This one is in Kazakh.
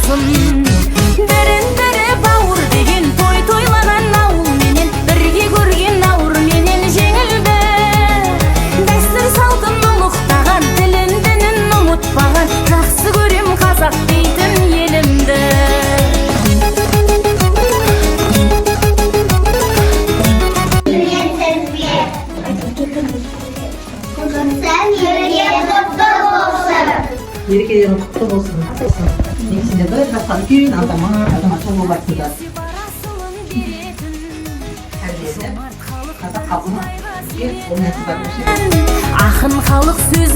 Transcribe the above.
болсын. Бірін-бірі бауыр деген той тойлаған ауыл менен, бірге көрген ауыр менен жеңілді. Дәстүр салтын ұлықтаған, тілін дінін ұмытпаған, жақсы көрем қазақ дейтін елімді. Мерекелерің құтты болсын. Мен сенде бір жатқан кейін атама чоң болатында. Тәрбиесі қазақ халқына үлкен орнатып бар. Ақын халық сөз